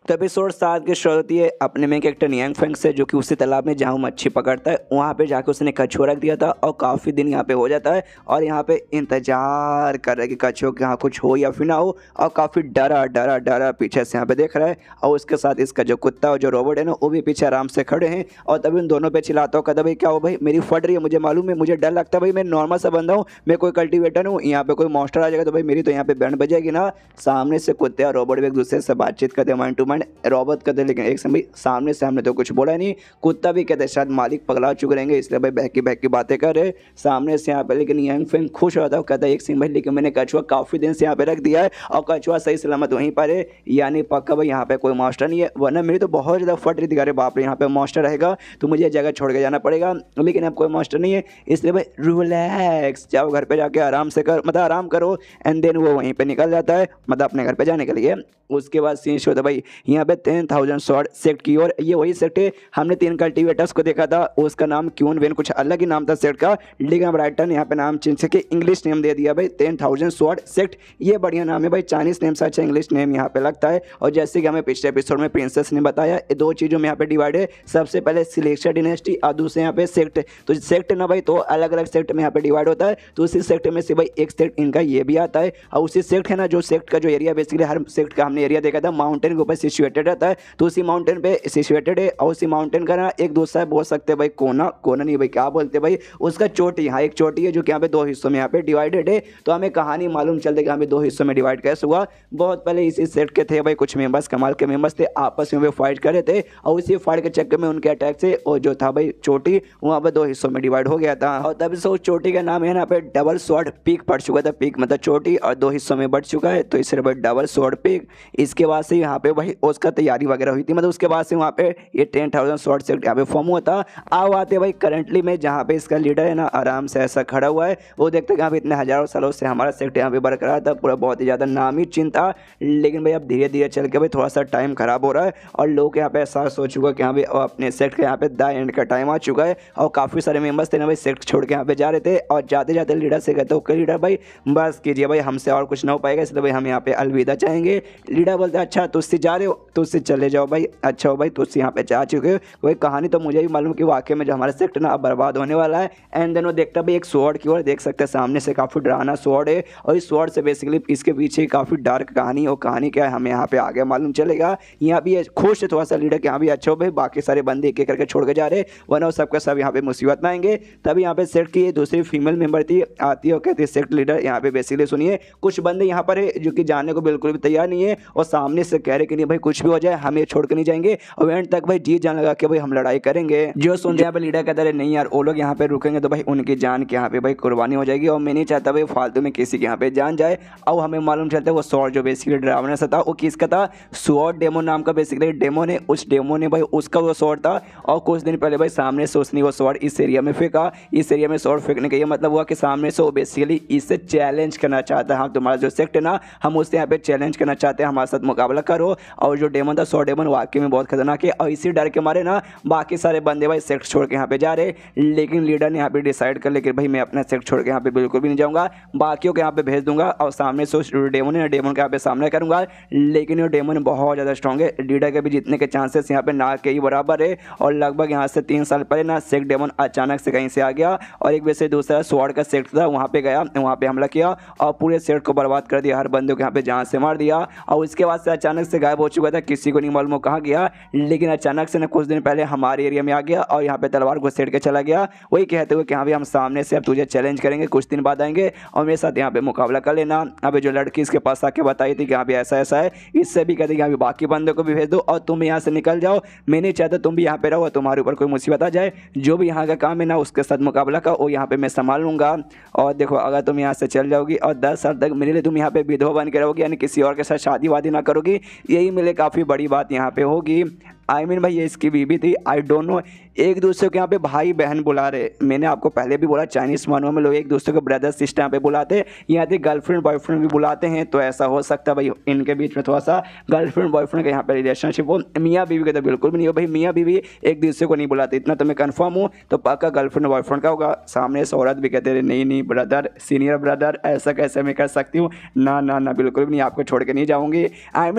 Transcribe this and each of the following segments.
तो एपिसोड 7 की शुरुआत होती है अपने मेन कैरेक्टर नियांग फेंग से, जो कि उसी तालाब में जहाँ वो मच्छी पकड़ता है वहाँ पे जाके उसने कछुआ रख दिया था और काफ़ी दिन यहाँ पे हो जाता है और यहाँ पे इंतजार कर रहा है कि कछुआ के यहाँ कुछ हो या फिर ना हो, और काफ़ी डरा डरा डरा पीछे से यहाँ पे देख रहा है। और उसके साथ इसका जो कुत्ता और जो रोबोट है ना वो भी पीछे आराम से खड़े हैं। और तभी उन दोनों पे चिल्लाता हूँ, कहता भाई क्या हो भाई, मेरी फट रही है, मुझे मालूम है, मुझे डर लगता है भाई, मैं नॉर्मल सा बंदा हूँ, मैं कोई कल्टिवेटर हूँ, यहाँ पे कोई मॉन्स्टर आ जाएगा तो भाई मेरी तो यहाँ पे बैंड बजेगी ना। सामने से कुत्ते और रोबोट भी एक दूसरे से बातचीत करते हैं माइंड टू माइंड। रोबोट कहते लेकिन एक समय सामने से हमने तो कुछ बोला नहीं। कुत्ता भी कहते शायद मालिक पगला चुके रहेंगे इसलिए भाई बहकी बहकी बातें कर रहे सामने से यहाँ पे। लेकिन यंग फेंग खुश होता है, कहता है एक सिंह भाई लेकिन मैंने कछुआ काफ़ी दिन से यहाँ पे रख दिया है और कछुआ सही सलामत वहीं पर है, यानी पक्का भाई यहाँ पे कोई मास्टर नहीं है, वरना मेरी तो बहुत ज़्यादा फट रही थी। अरे बाप रे, यहाँ पे मास्टर रहेगा तो मुझे जगह छोड़ के जाना पड़ेगा, लेकिन अब कोई मास्टर नहीं है इसलिए भाई रिलैक्स जाओ, घर पे जाके आराम से कर, मतलब आराम करो। एंड देन वो वहीं पे निकल जाता है, मतलब अपने घर पे जाने के लिए। उसके बाद सीन शो था भाई यहाँ पे 10,000 शॉट सेट की, और ये वही सेट है हमने 3 कल्टिवेटर्स को देखा था, उसका नाम क्यून वेन कुछ अलग ही नाम था सेट का, लेकिन अब राइटर ने यहाँ पे नाम चेंज करके इंग्लिश नेम दे दिया भाई 10,000 शॉट सेट। ये बढ़िया नाम है भाई, चाइनीज नेम से अच्छा इंग्लिश नेम यहाँ पे लगता है। और जैसे कि हमें पिछले एपिसोड में प्रिंसेस ने बताया, ये 2 चीज़ों में यहाँ पे डिवाइड है, सबसे पहले सिलेक्शन डिनेस्टी और दूसरे यहाँ पे सेक्ट। तो सेक्ट ना भाई तो अलग अलग सेक्ट में यहाँ पे डिवाइड होता है, तो उसी सेक्ट में से भाई एक सेक्ट इनका ये भी आता है। और उसी सेक्ट है ना, जो सेक्ट का जो एरिया बेसिकली हर सेक्ट का हमने एरिया देखा था माउंटेन के ऊपर सिचुएटेड रहता है, तो उसी माउंटेन पे सिचुएटेड है। और उसी माउंटेन का ना एक दूसरा बोल सकते हैं भाई कोना, कोना नहीं भाई क्या बोलते भाई उसका, चोटी। हाँ एक चोटी है जो कि यहाँ पे 2 हिस्सों में यहाँ पे डिवाइडेड है। तो हमें कहानी मालूम चलती है कि हमें 2 हिस्सों में डिवाइड कैसे हुआ। बहुत पहले इसी सेट के थे भाई कुछ मेंबर्स, कमाल के मेंबर्स थे, आपस में फाइट कर रहे थे और उसी फाइट के चक्कर में उनके अटैक से और जो था भाई चोटी वहाँ पर 2 हिस्सों में डिवाइड हो गया था। और तभी से उस चोटी का नाम है ना पे डबल स्वॉर्ड पीक पड़ चुका था। पीक मतलब चोटी और 2 हिस्सों में बढ़ चुका है, तो इसलिए भाई डबल स्वॉर्ड पीक। इसके बाद से यहाँ पे भाई उसका तैयारी वगैरह हुई थी, मतलब उसके बाद से वहाँ पे ये 10,000 शॉर्ट सेट यहाँ पे फॉर्म हुआ था। अब आते भाई करंटली में जहाँ पे इसका लीडर है ना आराम से ऐसा खड़ा हुआ है, वो देखते हैं यहाँ पे इतने हजारों सालों से हमारा सेक्टर यहाँ पे बरकरार था, पूरा बहुत ही ज़्यादा नामी चिन्ह था। लेकिन भाई अब धीरे धीरे चल के भाई थोड़ा सा टाइम खराब हो रहा है और लोग यहाँ पे एहसास हो चुका है कि यहाँ पे अपने सेक्ट के यहाँ पे द एंड का टाइम आ चुका है। और काफ़ी सारे मेंबर्स थे ना भाई सेक्ट छोड़ के यहाँ पे जा रहे थे, और जाते जाते लीडर से कहते ओके लीडर भाई बस कीजिए भाई, हमसे और कुछ ना हो पाएगा, इसलिए भाई हम यहाँ पे अलविदा चाहेंगे। लीडर बोलते अच्छा तुझसे जा रहे हो, तुझसे चले जाओ भाई, अच्छा हो भाई तुझसे यहाँ पे जा चुके हो। वही कहानी तो मुझे भी मालूम कि वाकई में जो हमारा सेक्टर ना अब बर्बाद होने वाला है। एंड देन वो देखता भाई एक स्वॉर्ड की ओर, देख सकते हैं सामने से काफ़ी डरावना स्वॉर्ड है, और इस स्वॉर्ड से बेसिकली इसके पीछे काफ़ी डार्क कहानी, और कहानी क्या है हमें यहाँ पे आगे मालूम चलेगा। यहाँ भी खुश है थोड़ा सा लीडर के यहाँ भी अच्छा हो भाई, बाकी सारे बंदे एक एक करके छोड़ के जा रहे, वरना सबका सब यहाँ पे मुसीबत में आएंगे। तभी यहाँ पे सेक्ट की दूसरी फीमेल मेंबर थी आती है और कहती है सेक्ट लीडर यहाँ पे बेसिकली सुनिए, कुछ बंदे यहाँ पर है जो कि जाने को बिल्कुल भी तैयार नहीं है और सामने से कह रहे कि नहीं भाई कुछ भी हो जाए हम ये छोड़ के नहीं जाएंगे, और एंड तक भाई जी जान लगा के भाई हम लड़ाई करेंगे। जो सुन यहाँ पे लीडर कहता है नहीं यार वो लोग यहाँ पे रुकेंगे तो भाई उनकी जान के यहाँ पे भाई कुर्बानी हो जाएगी, और मैं नहीं चाहता भाई फालतू में किसी के यहाँ पे जान जाए। और हमें मालूम चलता है वो स्वॉर्ड जो बेसिकली डरावना सा था वो किसका था, स्वॉर्ड डेमो नाम का बेसिकली डेमो ने, उस डेमो ने भाई उसका वो स्वॉर्ड था। और कुछ दिन पहले भाई सामने से उसने वो स्वॉर्ड इस एरिया में फेंका। इस एरिया में स्वॉर्ड फेंकने का ये मतलब हुआ कि सामने से वो बेसिकली इससे चैलेंज करना चाहता है, हम तुम्हारा जो सेक्ट है ना हम उससे यहाँ पे चैलेंज करना चाहते हैं, हमारे साथ मुकाबला करो। और जो डेमन था स्वॉर्ड डेमन वाकई में बहुत खतरनाक है, और इसी डर के मारे ना बाकी सारे बंदे भाई सेक्ट छोड़ के यहाँ पे जा रहे। लेकिन लीडर ने यहाँ पे डिसाइड कर लिया कि भाई मैं अपना सेक्ट छोड़ के यहाँ पे बिल्कुल भी नहीं जाऊँगा, बाकियों के यहाँ पे भेज दूंगा और सामने से उस डेमन है डेमन के यहाँ पे सामना करूँगा। लेकिन ये डेमन बहुत ज़्यादा स्ट्रॉन्ग है, लीडर के भी जीतने के चांसेस यहाँ पे ना के ही बराबर है। और लगभग यहाँ से 3 साल पहले ना सेक्ट डेमन अचानक से कहीं से आ गया और एक वैसे दूसरा स्वॉर्ड का सेक्ट था वहाँ पे गया, वहाँ पे हमला किया और पूरे सेक्ट को बर्बाद कर दिया, हर बंदे को यहाँ पे जान से मार दिया। और उसके बाद से अचानक से गायब हो चुका था, किसी को नहीं मालूम कहाँ गया। लेकिन अचानक से ना कुछ दिन पहले हमारे एरिया में आ गया और यहाँ पे तलवार घुसेड़ के चला गया, वही कहते हुए कि हाँ भी हम सामने से अब तुझे चैलेंज करेंगे, कुछ दिन बाद आएंगे और मेरे साथ यहाँ पे मुकाबला कर लेना। अभी जो लड़की इसके पास आके बताई थी कि यहाँ पे ऐसा ऐसा है, इससे भी कहते कि यहाँ पे बाकी बंदों को भी भेज दो और तुम यहाँ से निकल जाओ, मैं नहीं चाहता तुम भी यहाँ पे रहो, तुम्हारे ऊपर कोई मुसीबत आ जाए, जो भी यहाँ का काम है ना उसके साथ मुकाबला का वो यहाँ पे मैं संभाल लूँगा। और देखो अगर तुम यहाँ से चल जाओगी और 10 साल तक मेरे लिए तुम यहाँ पे विधवा बन के रहोगी, यानी किसी और के साथ शादी वादी ना करोगी, यही मेरे काफ़ी बड़ी बात यहाँ पे होगी। भाई ये इसकी बीवी थी, आई डोंट नो। एक दूसरे को यहाँ पे भाई बहन बुला रहे। मैंने आपको पहले भी बोला चाइनीज़ मानों में लोग एक दूसरे को ब्रदर सिस्टर यहाँ पे बुलाते हैं, यहाँ पे गर्लफ्रेंड बॉयफ्रेंड भी बुलाते हैं। तो ऐसा हो सकता है भाई इनके बीच में थोड़ा सा गर्लफ्रेंड बॉयफ्रेंड का यहाँ पे रिलेशनशिप हो। मियाँ बीवी का तो बिल्कुल भी नहीं हो भाई, मियाँ बीवी एक दूसरे को नहीं बुलाते, इतना तो मैं कन्फर्म हूँ। तो पक्का गर्लफ्रेंड बॉयफ्रेंड का होगा। सामने से औरत भी कहते रहे नहीं ब्रदर, सीनियर ब्रदर, ऐसा कैसे मैं कर सकती हूँ, ना बिल्कुल भी नहीं, आपको छोड़ के नहीं जाऊँगी।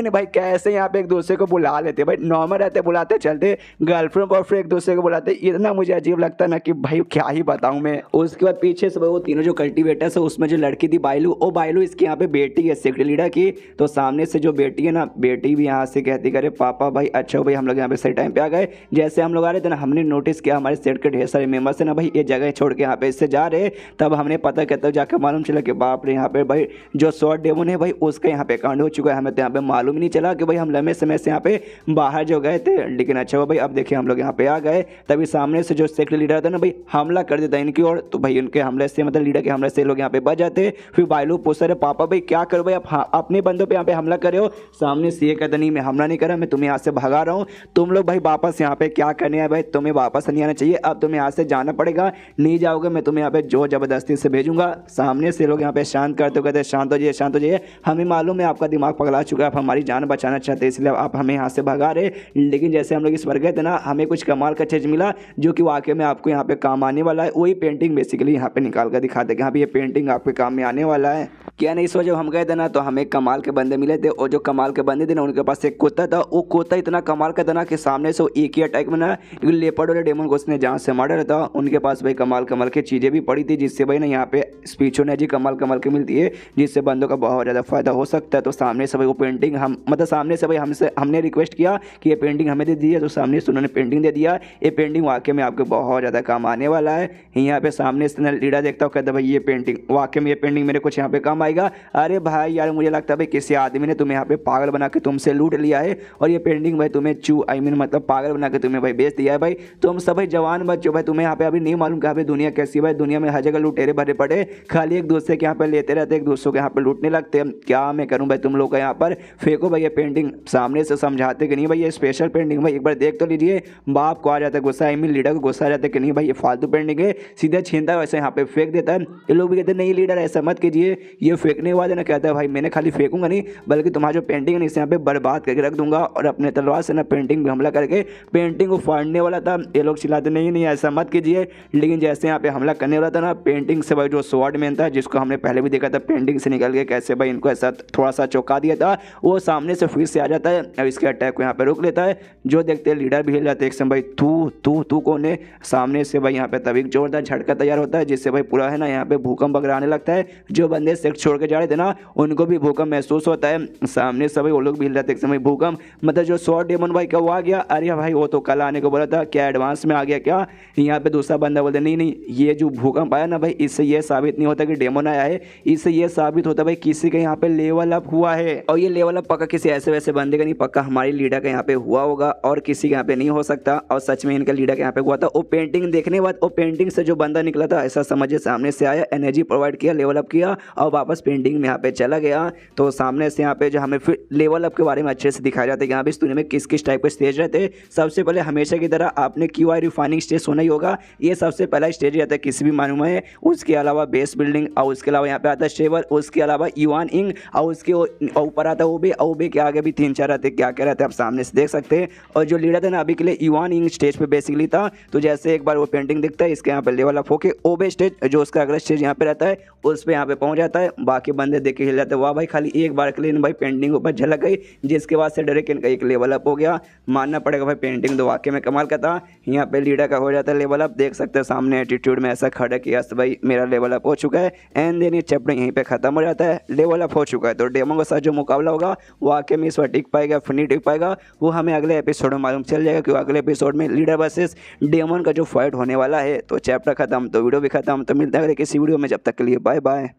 भाई कैसे यहाँ पे एक दूसरे को बुला लेते भाई, नॉर्मल रहते बुलाते चलते, गर्लफ्रेंड बॉयफ्रेंड एक दूसरे को बुलाते, इतना मुझे अजीब लगता है ना कि भाई क्या ही बताऊं मैं। उसके बाद पीछे से वो तीनों जो कल्टीवेटर्स है उसमें जो लड़की थी बाइलू, ओ बाइलू इसकी यहाँ पे बेटी है सेक्रेटरी लीडर की। तो सामने से जो बेटी है ना, बेटी भी यहाँ से कहती करे पापा भाई अच्छा भाई हम लोग यहाँ पे सही टाइम पे आ गए। जैसे हम लोग आ रहे थे ना, हमने नोटिस किया हमारे सेट के ढेर सारे मेंबर्स है ना भाई ये जगह छोड़ के यहाँ पे इससे जा रहे। तब हमने पता किया, तब जाकर मालूम चला कि बाप रे यहाँ पे भाई जो शॉर्ट डेमन है भाई उसका यहाँ पे कांड हो चुका है। हमें तो यहाँ पे मालूम ही नहीं चला कि भाई हम लंबे समय से यहाँ पे बाहर जो गए थे। लेकिन अच्छा हुआ भाई अब देखिए हम लोग यहाँ पे आ गए। तभी सामने से जो सेक्रेटरी लीडर था ना भाई हमला कर देता इनकी ओर। तो भाई उनके हमले से मतलब लीडर के हमले से लोग यहाँ पे बच जाते। फिर बाइलू पूछता रहे पापा भाई क्या करो भाई, आप अपने बंदों पे यहाँ पे हमला करे हो। सामने से ये कहता नहीं मैं हमला नहीं करा, मैं तुम्हें यहाँ से भगा रहा हूँ। तुम लोग भाई वापस यहाँ पे क्या करने आए भाई, तुम्हें वापस नहीं आना चाहिए, अब तुम्हें यहाँ से जाना पड़ेगा, नहीं जाओगे मैं तुम्हें यहाँ पे जोर जबरदस्ती से भेजूंगा। सामने से लोग यहाँ पे शांत करते कहते शांत हो जाइए, हमें मालूम है आपका दिमाग पगला चुका है, आप हमारी जान बचाना चाहते हैं इसलिए आप हमें यहाँ से भगा रहे। लेकिन जैसे हम लोग इस पर गए थे ना, हमें कुछ कमाल का चीज़ मिला जो कि वाकई में आपको यहाँ पे काम आने वाला है। वही पेंटिंग बेसिकली यहाँ पे निकाल कर दिखा देगा, हाँ भी ये पेंटिंग आपके काम में आने वाला है। क्या नहीं सो जब हम गए थे ना तो हमें कमाल के बंदे मिले थे, और जो कमाल के बंदे थे ना उनके पास एक कुत्ता था। वो कुत्ता इतना कमाल का था ना कि सामने से वो एक ही अटैक में ना लेपर्ड वाले डेमन को उसने जान से मारा था। उनके पास भाई कमाल की चीज़ें भी पड़ी थी जिससे भाई ना यहाँ पे स्पीचोलॉजी कमाल की मिलती है जिससे बंदों का बहुत ज़्यादा फायदा हो सकता है। तो सामने से भाई वो पेंटिंग हम मतलब सामने से भाई हमने रिक्वेस्ट किया कि ये पेंटिंग हमें दे दिया, तो सामने से उन्होंने पेंटिंग दे दिया। ये पेंटिंग वाकई में आपको बहुत ज़्यादा काम आने वाला है। यहाँ पे सामने से लीडर देखता हूँ कहता भाई ये पेंटिंग वाकई में, ये पेंटिंग मेरे कुछ यहाँ पे काम आएगा। अरे भाई यार मुझे लगता है भाई किसी आदमी ने तुम्हें यहाँ पे पागल बना के तुमसे लूट लिया है, और ये पेंटिंग भाई तुम्हें मतलब पागल बना के तुम्हें भाई बेच दिया है। भाई तुम सब भाई जवान बच्चों, भाई तुम्हें यहाँ पे अभी नहीं मालूम कि दुनिया कैसी। भाई दुनिया में हर जगह लुटेरे भरे पड़े, खाली एक दूसरे के यहाँ पे लेते रहते, एक दूसरे के यहाँ पे लूटने लगते हैं। क्या मैं करूँ भाई, तुम लोग का यहाँ पर फेंको भाई ये पेंटिंग। सामने से समझाते कि नहीं भाई ये स्पेशल पेंटिंग भाई एक बार देख तो लीजिए। बाप को आ जाता है गुस्सा, लीडर को गुस्सा आ जाता है कि नहीं भाई ये फालतू पेंटिंग है, सीधा छीनता है वैसे यहाँ पे फेंक देता है। ये लोग भी कहते हैं नहीं लीडर ऐसा मत कीजिए, ये फेंकने वाले ना कहता है भाई मैंने खाली फेंकूंगा नहीं बल्कि तुम्हारा जो पेंटिंग है इसे यहाँ पे बर्बाद करके रख दूंगा, और अपने तलवार से ना पेंटिंग पे हमला करके पेंटिंग को फाड़ने वाला था। ये लोग चिल्लाते नहीं ऐसा मत कीजिए। लेकिन जैसे यहाँ पे हमला करने वाला था ना, पेंटिंग से भाई जो स्वॉर्ड मैन था जिसको हमने पहले भी देखा था पेंटिंग से निकल के कैसे भाई इनको ऐसा थोड़ा सा चौंका दिया था, वो सामने से फिर से आ जाता है और इसके अटैक को यहाँ पे रोक लेता है। जो देखते हैं लीडर भी हिल जाते हैं एक समय भाई तू कौन है। सामने से भाई यहाँ पे तभी जोरदार झटका तैयार होता है जिससे भाई पूरा है ना यहाँ पे भूकंप वगैरह आने लगता है। जो बंदे सेक्ट छोड़ के जा रहे थे ना उनको भी भूकंप महसूस होता है। सामने से भाई वो लोग भी हिल जाते एक समय भूकंप, मतलब जो शॉर्ट डेमन भाई का वो आ गया। अरे भाई वो तो कल आने को बोला था, क्या एडवांस में आ गया क्या। यहाँ पे दूसरा बंदा बोलते नहीं ये जो भूकंप आया ना भाई इससे ये साबित नहीं होता कि डेमन आया है, इससे ये साबित होता भाई किसी का यहाँ पे लेवल अप हुआ है। और ये लेवल अप पक्का किसी ऐसे वैसे बंदे का नहीं, पक्का हमारे लीडर का यहाँ पे हुआ होगा और किसी के यहाँ पे नहीं हो सकता। और सच में इनका लीडर के यहाँ पे हुआ था। वो पेंटिंग देखने के बाद वो पेंटिंग से जो बंदा निकला था ऐसा समझिए सामने से आया, एनर्जी प्रोवाइड किया, लेवल अप किया और वापस पेंटिंग में यहाँ पे चला गया। तो सामने से यहाँ पे जो हमें फिर लेवल अप के बारे में अच्छे से दिखाया जाता है कि यहाँ पे इस दुनिया में किस किस टाइप के स्टेज रहते हैं। सबसे पहले हमेशा की तरह आपने QI रिफाइनिंग स्टेज होना ही होगा, ये सबसे पहला स्टेज रहता है किसी भी मानू में। उसके अलावा बेस बिल्डिंग और उसके अलावा यहाँ पे आता है स्टेबल, उसके अलावा युआन इंग और उसके ऊपर आता है ओबे के आगे भी 3-4 रहते क्या रहते हैं आप सामने से देख सकते हैं। और जो लीडर था ना अभी के लिए युआन इंग स्टेज पे बेसिकली था। तो जैसे एक बार वो पेंटिंग दिखता है इसके यहाँ पे लेवल अप होके ओबे स्टेज जो उसका अगला स्टेज यहाँ पे रहता है उस पर यहाँ पे पहुँच जाता है। बाकी बंदे देख के हिल जाते हैं, वाह भाई खाली एक बार के लिए भाई पेंटिंग ऊपर झलक गई जिसके बाद से डायरेक्ट इनका एक लेवल अप हो गया। मानना पड़ेगा भाई पेंटिंग तो वाकई में कमाल का था। यहाँ पे लीडर का हो जाता है लेवल अप, देख सकते हैं सामने एटीट्यूड में ऐसा खड़ा किया भाई मेरा लेवल अप हो चुका है। एंड देन ये चैप्टर यहीं पे खत्म हो जाता है, लेवल अप हो चुका है। तो डेमो के साथ जो मुकाबला होगा वाकई में इस बार टिक पाएगा फिर नहीं टिक पाएगा वो हमें अगले एपिसोड में मालूम चल जाएगा, क्योंकि अगले एपिसोड में लीडर वर्सेस डेमन का जो फाइट होने वाला है। तो चैप्टर खत्म तो वीडियो भी खत्म। तो मिलता है अगले किसी वीडियो में, जब तक के लिए बाय बाय।